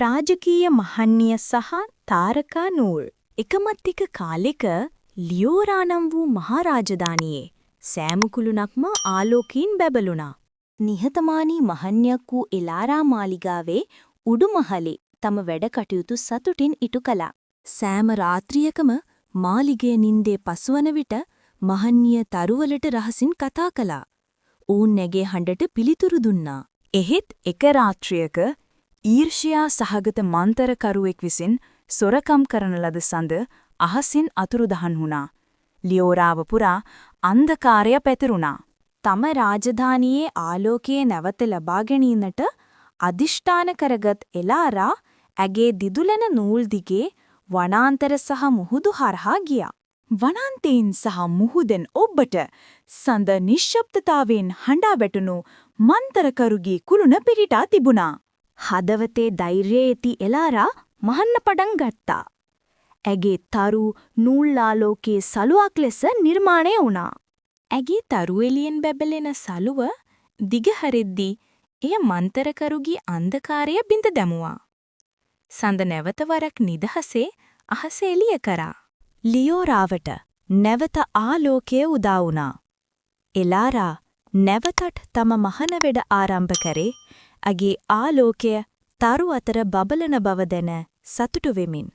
රාජකීය මහන්නිය සහ තාරකා නූල්. එකමත් එක කාලෙක ලියෝරා නම් වූ මහරජධානියේ සෑම කුළුණක්ම ආලෝකයෙන් බැබළුණා. නිහතමානී මහන්නියක් වූ එලාරා මාලිගාවේ උඩුමහලේ තම වැඩ කටයුතු සතුටින් ඉටු කළා. සෑම රාත්‍රියකම මාලිගයේ නින්දේ පසුවන විට මහන්නිය තරුවලට රහසින් කතා කළා. ඌන් නැගේ හඬට පිළිතුරු දුන්නා. එහෙත් එක රාත්‍රියක ඊර්ෂ්‍යා සහගත මන්තරකරුවෙක් විසින් සොරකම් කරන ලද සඳ අහසින් අතුරුදහන් වුණා. ලියෝරාව පුරා අන්ධකාරය පැතිරුණා. තම රාජධානියේ ආලෝකයේ නැවත ලබා ගැනීමට අදිෂ්ඨාන කරගත් එලාරා ඇගේ දිදුලන නූල් දිගේ වනාන්තර සහ මුහුදු හරහා ගියා. වනාන්තයෙන් සහ මුහුදෙන් ඔබට සඳ නිශ්ශබ්දතාවයෙන් හඬා වැටුණු මන්තරකරුගේ කුළුණ පිරිටා තිබුණා. හදවතේ ධෛර්යය ඇති එලාරා මහන්න පටන් ගත්තා. ඇගේ තරු නූල්ආලෝකයේ සලුවක් ලෙස නිර්මාණය වුණා. ඇගේ තරු එළියෙන් බැබලෙන සලුව දිග හරිද්දී එය මන්තරකරුගේ අන්ධකාරය බිඳ දැමුවා. සඳ නැවත වරක් නිදහසේ අහස එළිය කරා. ලියෝරාවට නැවත ආලෝකය උදා වුණා. එලාරා නැවතත් තම මහන වැඩ ආරම්භ කරේ ඇගේ ආලෝකය තරු අතර බබලන බව දැන සතුටු වෙමින්.